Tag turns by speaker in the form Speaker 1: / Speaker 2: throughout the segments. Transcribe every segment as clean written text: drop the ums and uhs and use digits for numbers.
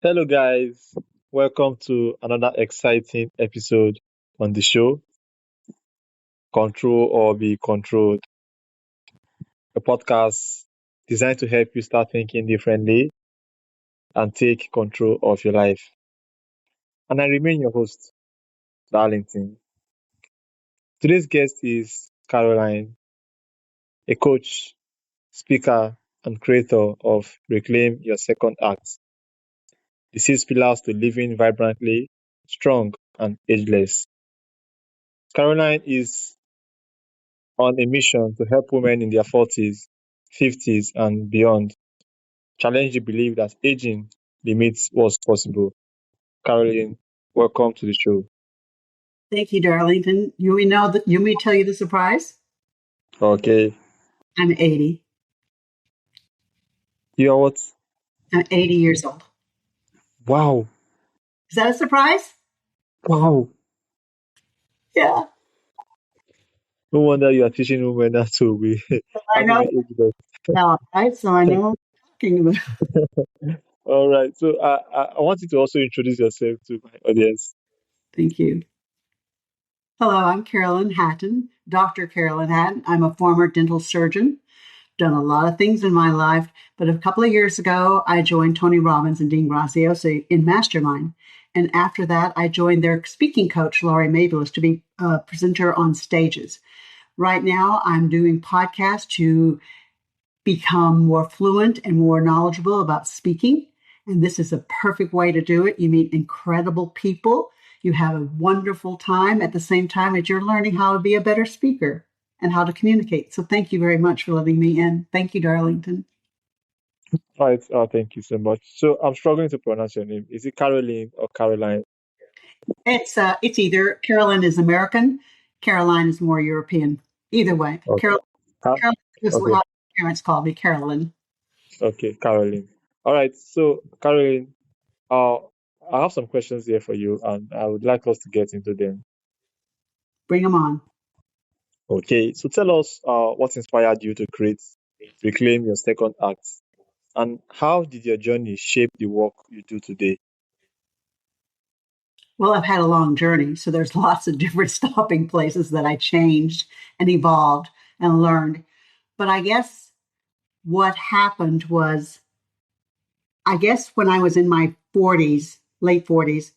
Speaker 1: Hello, guys. Welcome to another exciting episode on the show, Control or Be Controlled, a podcast designed to help you start thinking differently and take control of your life. And I remain your host, Darlington. Today's guest is Caroline, a coach, speaker, and creator of Reclaim Your Second Act, the six pillars to living vibrantly, strong, and ageless. Caroline is on a mission to help women in their 40s, 50s, and beyond challenge the belief that aging limits what's possible. Caroline, welcome to the show.
Speaker 2: Thank you, Darlington. You may tell you the surprise?
Speaker 1: Okay.
Speaker 2: I'm 80.
Speaker 1: You are what?
Speaker 2: I'm 80 years old.
Speaker 1: Wow.
Speaker 2: Is that a surprise?
Speaker 1: Wow.
Speaker 2: Yeah.
Speaker 1: No wonder you are teaching women how to be
Speaker 2: I
Speaker 1: how to
Speaker 2: know.
Speaker 1: be ageless.
Speaker 2: Now, so I know what I'm talking about.
Speaker 1: All right. So I want you to also introduce yourself to my audience.
Speaker 2: Thank you. Hello, I'm Carolyn Hatton, Dr. Carolyn Hatton. I'm a former dental surgeon. Done a lot of things in my life, but a couple of years ago, I joined Tony Robbins and Dean Graziosi in Mastermind. And after that, I joined their speaking coach, Laurie Mabelis, to be a presenter on stages. Right now, I'm doing podcasts to become more fluent and more knowledgeable about speaking. And this is a perfect way to do it. You meet incredible people. You have a wonderful time at the same time as you're learning how to be a better speaker and how to communicate. So thank you very much for letting me in. Thank you, Darlington.
Speaker 1: All right. Thank you so much. So I'm struggling to pronounce your name. Is it Caroline or Caroline?
Speaker 2: It's either Carolyn is American, Caroline is more European. Either way,
Speaker 1: Okay. Huh?
Speaker 2: Carolyn is
Speaker 1: Okay.
Speaker 2: how parents call me, Carolyn.
Speaker 1: Okay, Caroline. All right. So Caroline, Uh, I have some questions here for you, and I would like us to get into them.
Speaker 2: Bring them on.
Speaker 1: Okay, so tell us what inspired you to create Reclaim Your Second Act, and how did your journey shape the work you do today?
Speaker 2: Well, I've had a long journey, so there's lots of different stopping places that I changed and evolved and learned. But I guess what happened was, I guess when I was in my 40s, late 40s,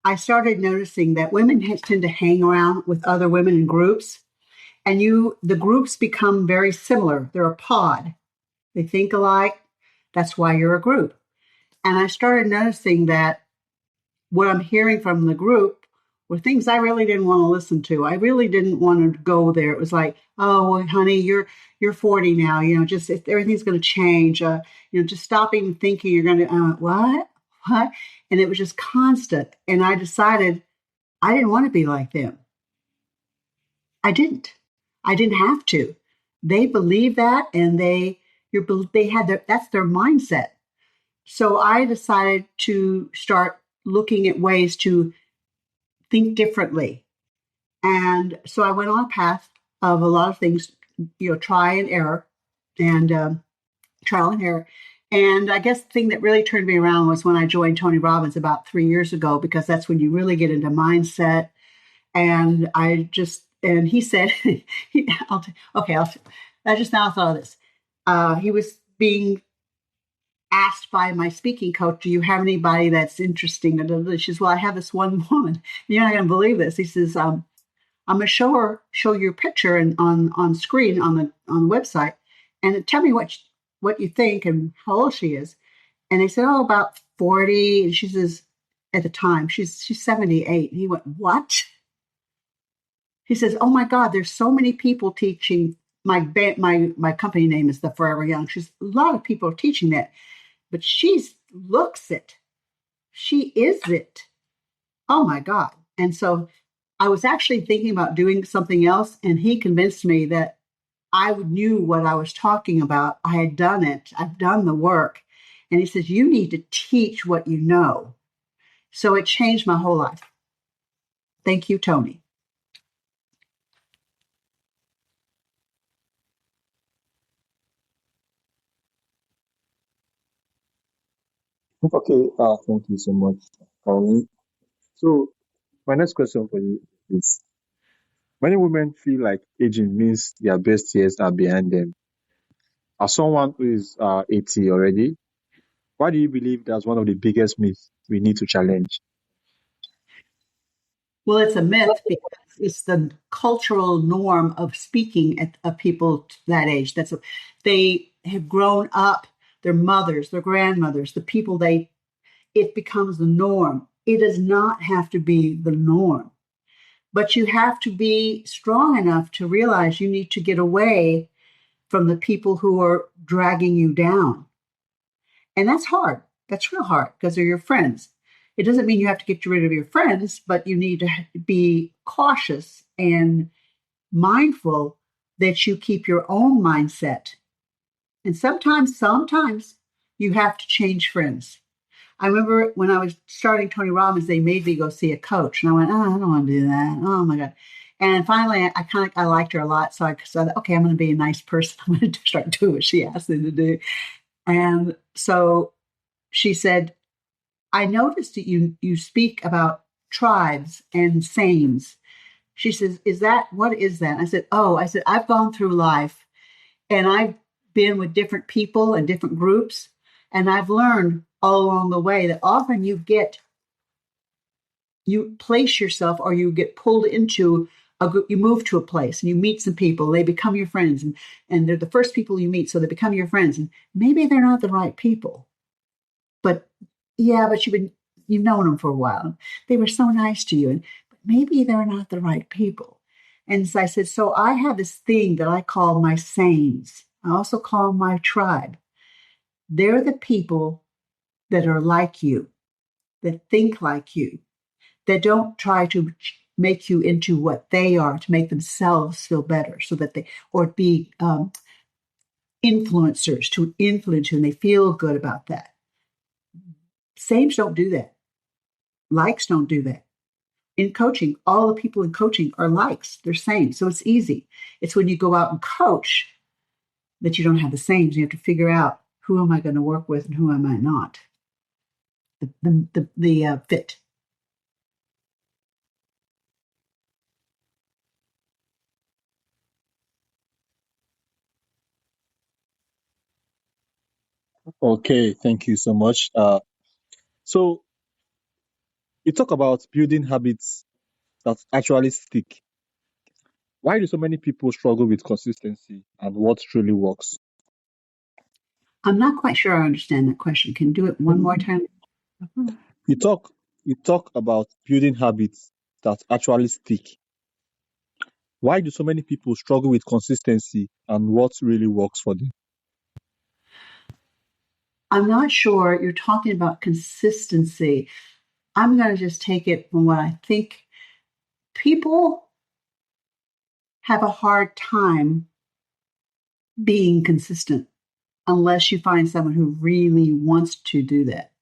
Speaker 2: I started noticing that women tend to hang around with other women in groups, and the groups become very similar. They're a pod. They think alike. That's why you're a group. And I started noticing that what I'm hearing from the group were things I really didn't want to listen to. I really didn't want to go there. It was like, oh, well, honey, you're 40 now. Just if everything's going to change. Just stop even thinking you're going to. What? And it was just constant. And I decided I didn't want to be like them. I didn't. I didn't have to. They believe that, and they had that's their mindset. So I decided to start looking at ways to think differently. And so I went on a path of a lot of things, try and error and trial and error. And I guess the thing that really turned me around was when I joined Tony Robbins about 3 years ago, because that's when you really get into mindset. And and he said, I just now thought of this. He was being asked by my speaking coach, do you have anybody that's interesting? And she says, well, I have this one woman. You're not going to believe this. He says, I'm going to show your picture and on screen on the website, and tell me what you think and how old she is. And they said, oh, about 40. And she says, at the time, she's 78. And he went, what? He says, oh my God, there's so many people teaching. My company name is the Forever Young. She's a lot of people are teaching that, but she looks it. She is it. Oh my God. And so I was actually thinking about doing something else, and he convinced me that I knew what I was talking about. I had done it, I've done the work. And he says, you need to teach what you know. So it changed my whole life. Thank you, Tony.
Speaker 1: Okay, thank you so much. So my next question for you is: many women feel like aging means their best years are behind them. As someone who is 80 already, why do you believe that's one of the biggest myths we need to challenge?
Speaker 2: Well, it's a myth because it's the cultural norm of speaking of people that age. They have grown up, their mothers, their grandmothers, the people it becomes the norm. It does not have to be the norm, but you have to be strong enough to realize you need to get away from the people who are dragging you down. And that's hard. That's real hard because they're your friends. It doesn't mean you have to get rid of your friends, but you need to be cautious and mindful that you keep your own mindset. And sometimes you have to change friends. I remember when I was starting Tony Robbins, they made me go see a coach. And I went, oh, I don't want to do that. Oh my God. And finally, I liked her a lot. So I said, okay, I'm going to be a nice person. I'm going to start doing what she asked me to do. And so she said, I noticed that you speak about tribes and sames. She says, what is that? I said, I've gone through life and I've been with different people and different groups. And I've learned all along the way that often you place yourself or you get pulled into a group, you move to a place and you meet some people, they become your friends and they're the first people you meet. So they become your friends and maybe they're not the right people, but yeah, but you've known them for a while. They were so nice to you, but maybe they're not the right people. And so I said, so I have this thing that I call my saints. I also call my tribe. They're the people that are like you, that think like you, that don't try to make you into what they are to make themselves feel better, so that or be influencers to influence you, and they feel good about that. Sames don't do that. Likes don't do that. In coaching, all the people in coaching are likes. They're same. So it's easy. It's when you go out and coach that you don't have the same. You have to figure out who am I going to work with and who am I not. The fit.
Speaker 1: Okay, thank you so much. So you talk about building habits that actually stick. Why do so many people struggle with consistency and what truly works?
Speaker 2: I'm not quite sure I understand that question. Can you do it one more time?
Speaker 1: You talk you talk about building habits that actually stick. Why do so many people struggle with consistency and what really works for them?
Speaker 2: I'm not sure you're talking about consistency. I'm going to just take it from what I think. People have a hard time being consistent unless you find someone who really wants to do that.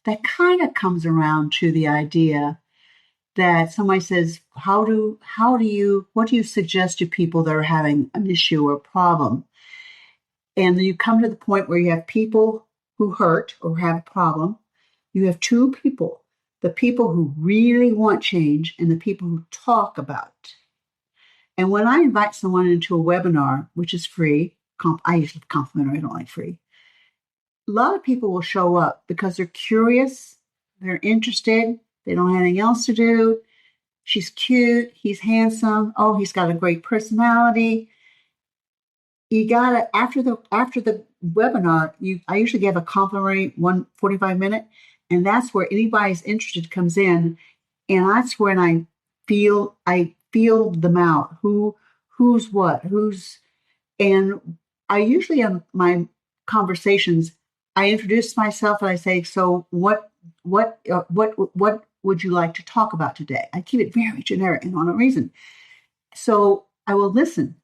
Speaker 2: That kind of comes around to the idea that somebody says, what do you suggest to people that are having an issue or problem? And then you come to the point where you have people who hurt or have a problem. You have two people, the people who really want change and the people who talk about it. And when I invite someone into a webinar, which is free, I usually complimentary, I don't like free. A lot of people will show up because they're curious, they're interested, they don't have anything else to do. She's cute, he's handsome, oh, he's got a great personality. You gotta after the webinar, I usually give a complimentary 1 45 minute, and that's where anybody's interested comes in, and that's when I feel them out. Who's what, who's and I usually in my conversations, I introduce myself and I say, so what would you like to talk about today? I keep it very generic and on a reason. So I will listen.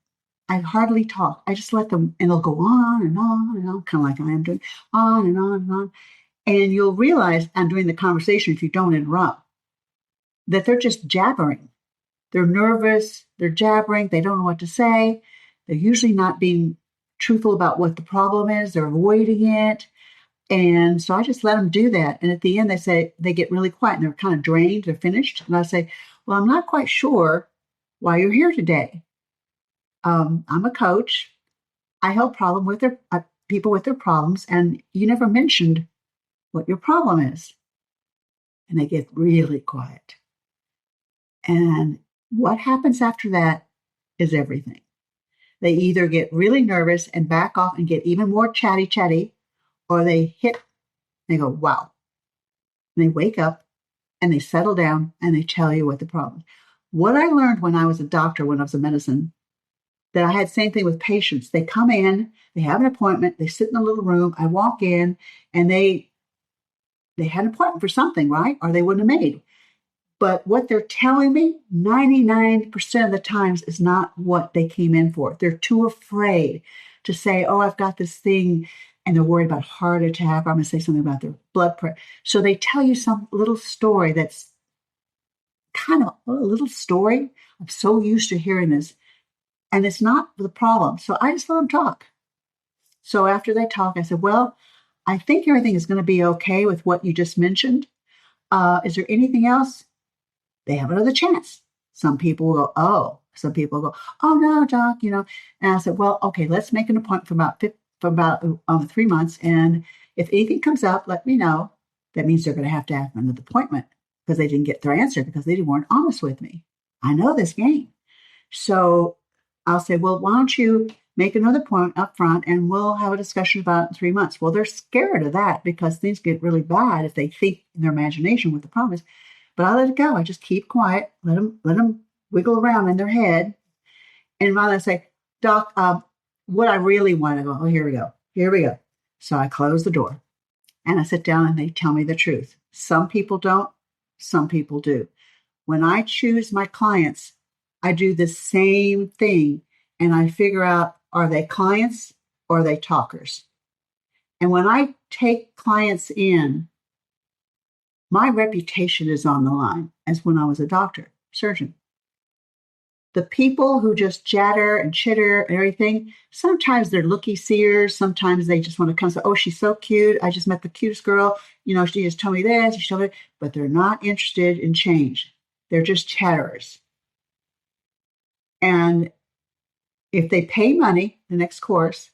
Speaker 2: I hardly talk. I just let them, and they'll go on and on and on, kind of like I am doing, on and on and on. And you'll realize, and during the conversation, if you don't interrupt, that they're just jabbering. They're nervous, they're jabbering, they don't know what to say. They're usually not being truthful about what the problem is, they're avoiding it. And so I just let them do that. And at the end, they say they get really quiet and they're kind of drained, they're finished. And I say, well, I'm not quite sure why you're here today. I'm a coach. I help people with their problems, and you never mentioned what your problem is. And they get really quiet. And what happens after that is everything. They either get really nervous and back off and get even more chatty, or they go, wow. And they wake up and they settle down and they tell you what the problem is. What I learned when I was a doctor, when I was in medicine, that I had the same thing with patients. They come in, they have an appointment, they sit in a little room, I walk in, and they had an appointment for something, right? Or they wouldn't have made. But what they're telling me 99% of the times is not what they came in for. They're too afraid to say, oh, I've got this thing, and they're worried about heart attack, or I'm going to say something about their blood pressure. So they tell you some little story that's kind of a little story. I'm so used to hearing this, and it's not the problem. So I just let them talk. So after they talk, I said, well, I think everything is going to be okay with what you just mentioned. Is there anything else? They have another chance. Some people will go, oh. Some people go, oh no, doc, And I said, well, okay, let's make an appointment for about 3 months. And if anything comes up, let me know. That means they're going to have another appointment because they didn't get their answer because they weren't honest with me. I know this game. So I'll say, well, why don't you make another point up front and we'll have a discussion about it in 3 months. Well, they're scared of that because things get really bad if they think in their imagination what the problem is. But I let it go. I just keep quiet, let them wiggle around in their head. And while I say, doc, what I really want to go, oh, here we go. So I close the door and I sit down and they tell me the truth. Some people don't, some people do. When I choose my clients, I do the same thing and I figure out, are they clients or are they talkers? And when I take clients in, my reputation is on the line as when I was a doctor, surgeon. The people who just chatter and chitter and everything, sometimes they're looky-seers. Sometimes they just want to come and say, oh, she's so cute. I just met the cutest girl. She just told me this. She told me, but they're not interested in change. They're just chatterers. And if they pay money, the next course,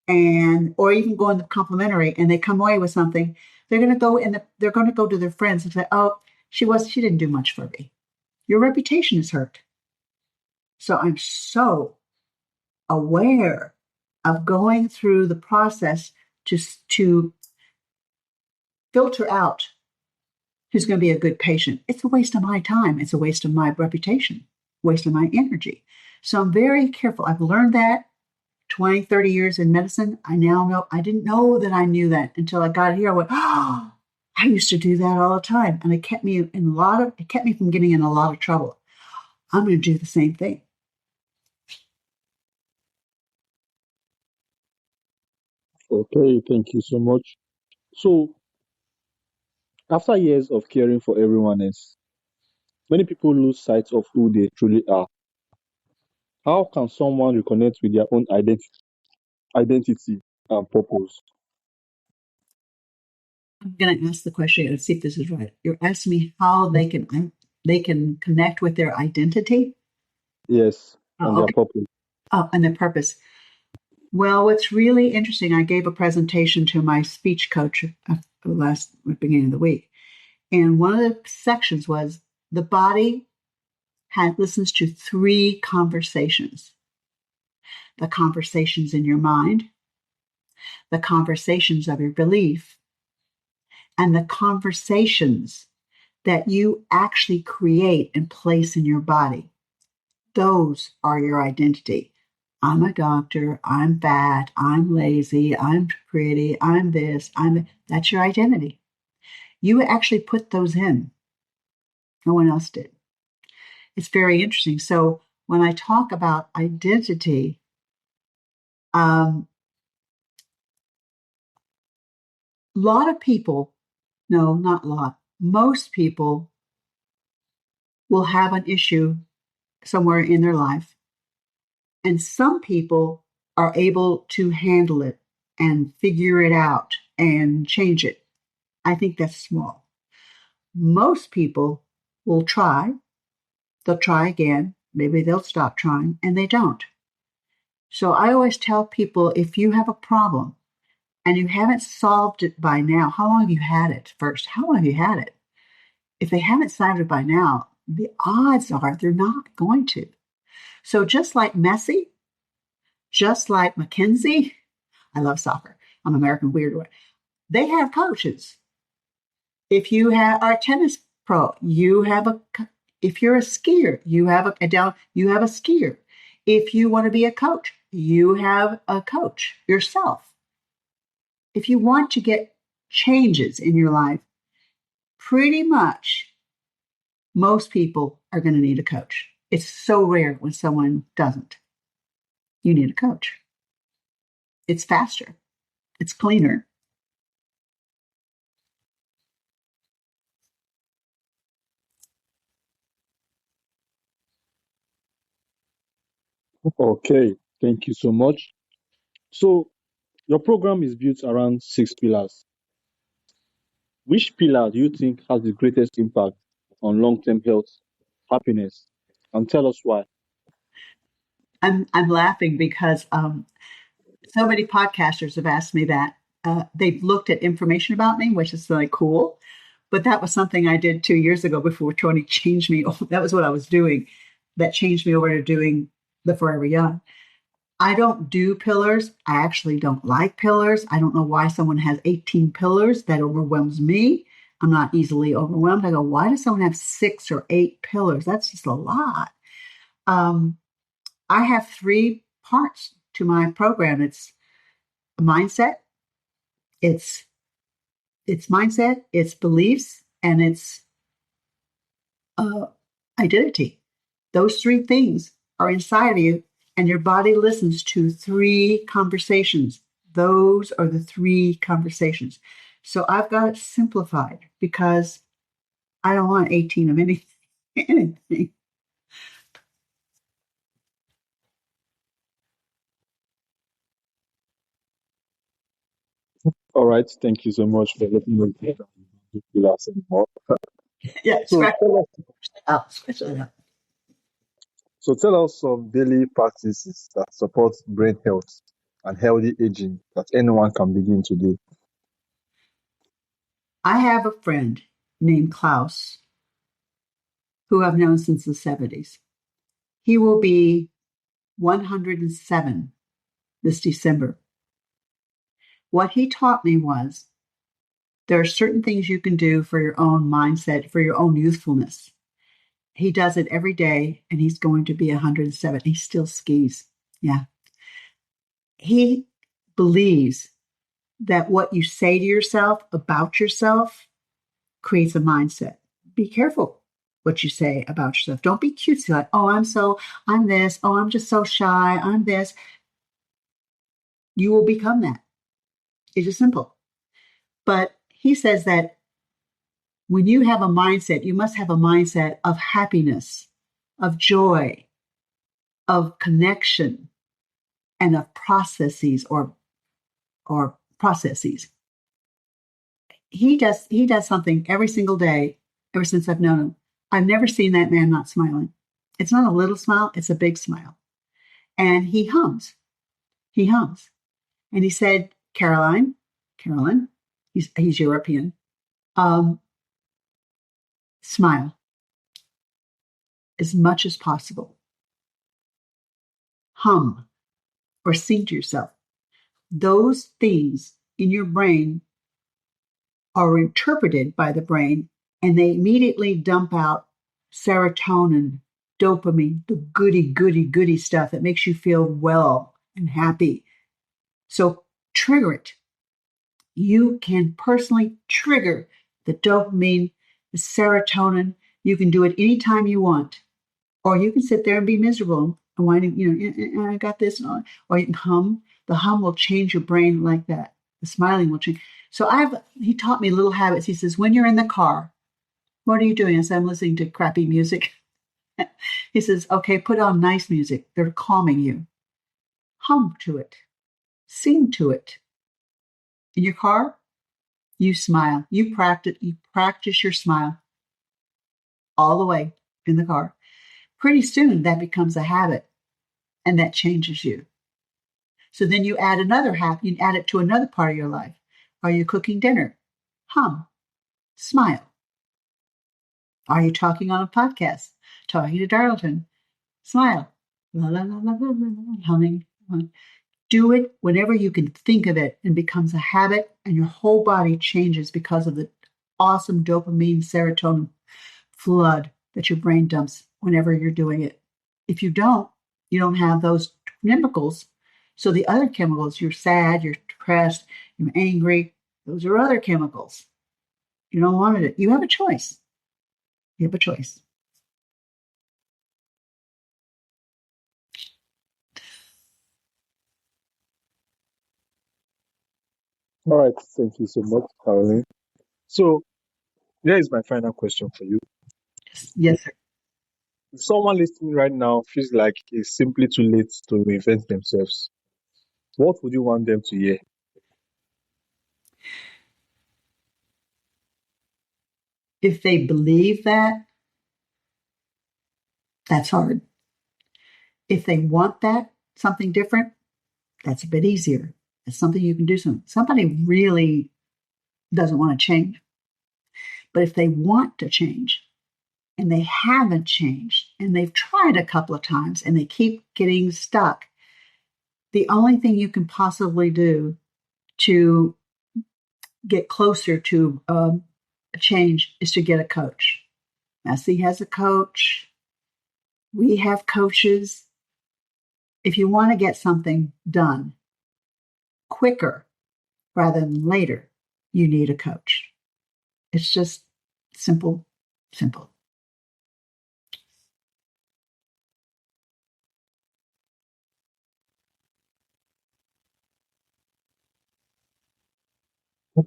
Speaker 2: or even go in the complimentary, and they come away with something, they're going to go to their friends and say, "Oh, she didn't do much for me." Your reputation is hurt. So I'm so aware of going through the process to filter out who's going to be a good patient. It's a waste of my time. It's a waste of my reputation, waste of my energy. So I'm very careful. I've learned that 20, 30 years in medicine. I now know, I didn't know that I knew that until I got here. I went, oh, I used to do that all the time. And it kept me from getting in a lot of trouble. I'm going to do the same thing.
Speaker 1: Okay, thank you so much. So, after years of caring for everyone else, many people lose sight of who they truly are. How can someone reconnect with their own identity and purpose?
Speaker 2: I'm going to ask the question and see if this is right. You're asking me how they can connect with their identity.
Speaker 1: Yes, and their
Speaker 2: Okay.
Speaker 1: purpose.
Speaker 2: And their purpose. Well, what's really interesting, I gave a presentation to my speech coach beginning of the week. And one of the sections was the body listens to 3 conversations. The conversations in your mind, the conversations of your belief, and the conversations that you actually create and place in your body. Those are your identity. I'm a doctor, I'm fat, I'm lazy, I'm pretty, I'm this, that's your identity. You actually put those in. No one else did. It's very interesting. So when I talk about identity, a lot of people, no, not a lot, most people will have an issue somewhere in their life. And some people are able to handle it and figure it out and change it. I think that's small. Most people will try. They'll try again. Maybe they'll stop trying, and they don't. So I always tell people, if you have a problem and you haven't solved it by now, how long have you had it first? How long have you had it? If they haven't solved it by now, the odds are they're not going to. So just like Messi, just like Mackenzie, I love soccer. I'm American weird. They have coaches. If you are a tennis pro, you have a. If you're a skier, you have a skier. If you want to be a coach, you have a coach yourself. If you want to get changes in your life, pretty much most people are going to need a coach. It's so rare when someone doesn't. You need a coach. It's faster. It's cleaner.
Speaker 3: Okay, thank you so much. So, your program is built around 6 pillars. Which pillar do you think has the greatest impact on long term health, happiness? And tell us why.
Speaker 2: I'm laughing because so many podcasters have asked me that. They've looked at information about me, which is really cool. But that was something I did 2 years ago before Tony changed me. That was what I was doing. That changed me over to doing the Forever Young. I don't do pillars. I actually don't like pillars. I don't know why someone has 18 pillars. That overwhelms me. I'm not easily overwhelmed. I go, why does someone have 6 or 8 pillars? That's just a lot. I have 3 parts to my program. It's mindset, it's mindset, it's beliefs, and it's uh, identity. Those 3 things are inside of you, and your body listens to 3 conversations. Those are the 3 conversations. So I've got it simplified because I don't want 18 of anything. anything.
Speaker 3: All right, thank you so much for letting me know the pillars anymore.
Speaker 2: Yeah,
Speaker 3: So
Speaker 2: scratch
Speaker 3: tell us,
Speaker 2: it out. Scratch it out.
Speaker 3: tell us some daily practices that support brain health and healthy aging that anyone can begin today.
Speaker 2: I have a friend named Klaus who I've known since the 70s. He will be 107 this December. What he taught me was there are certain things you can do for your own mindset, for your own youthfulness. He does it every day, and he's going to be 107. He still skis. Yeah. He believes that what you say to yourself about yourself creates a mindset. Be careful what you say about yourself. Don't be cutesy like, oh, I'm this. Oh, I'm just so shy. I'm this. You will become that. It's just simple. But he says that when you have a mindset, you must have a mindset of happiness, of joy, of connection, and of processes or processes. He does something every single day ever since I've known him. I've never seen that man not smiling. It's not a little smile, it's a big smile. And he hums. He hums. And he said, Carolyn, he's European, um, smile as much as possible. Hum or sing to yourself. Those things in your brain are interpreted by the brain and they immediately dump out serotonin, dopamine, the goody stuff that makes you feel well and happy. So trigger it. You can personally trigger the dopamine, the serotonin. You can do it anytime you want. Or you can sit there and be miserable and whining, I got this. Or you can hum. The hum will change your brain like that. The smiling will change. So he taught me little habits. He says, when you're in the car, what are you doing? I said, I'm listening to crappy music. He says, okay, put on nice music. They're calming you. Hum to it. Sing to it. In your car, You smile. You practice your smile all the way in the car. Pretty soon that becomes a habit and that changes you. So then you add another habit, you add it to another part of your life. Are you cooking dinner? Hum, smile. Are you talking on a podcast? Talking to Darlington? Smile. La la la la la la, humming. Do it whenever you can think of it and becomes a habit, and your whole body changes because of the awesome dopamine, serotonin flood that your brain dumps whenever you're doing it. If you don't have those chemicals. So the other chemicals, you're sad, you're depressed, you're angry, those are other chemicals. You don't want it. You have a choice. You have a choice.
Speaker 1: All right. Thank you so much, Caroline. So here is my final question for you.
Speaker 2: Yes, sir.
Speaker 1: If someone listening right now feels like it's simply too late to reinvent themselves, what would you want them to hear?
Speaker 2: If they believe that, that's hard. If they want that, something different, that's a bit easier. It's something you can do. Somebody really doesn't want to change. But if they want to change and they haven't changed and they've tried a couple of times and they keep getting stuck, the only thing you can possibly do to get closer to a change is to get a coach. Messi has a coach. We have coaches. If you want to get something done quicker rather than later, you need a coach. It's just simple, simple.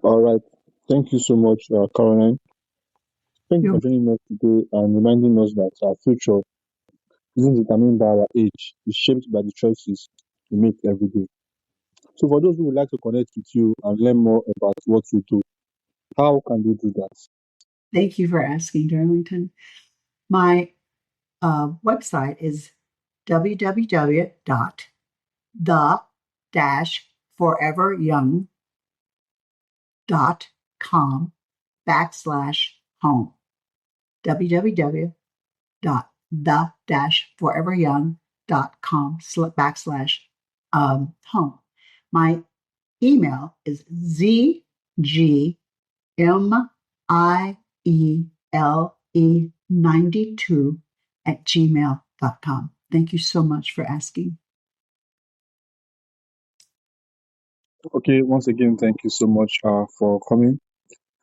Speaker 3: All right. Thank you so much, Caroline. Thank you for
Speaker 2: You,
Speaker 3: joining us today and reminding us that our future isn't determined by our age, it's shaped by the choices we make every day. So, for those who would like to connect with you and learn more about what you do, how can they do that?
Speaker 2: thank you for asking, Darlington. My website is www.the-foreveryoung.com/home. www.the-foreveryoung.com/home. My email is zgmiele92@gmail.com. Thank you so much for asking.
Speaker 1: Okay, once again, thank you so much for coming.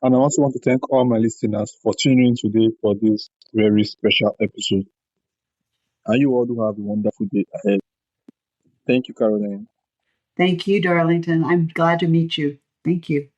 Speaker 1: And I also want to thank all my listeners for tuning in today for this very special episode. And you all do have a wonderful day ahead. Thank you, Caroline.
Speaker 2: Thank you, Darlington. I'm glad to meet you. Thank you.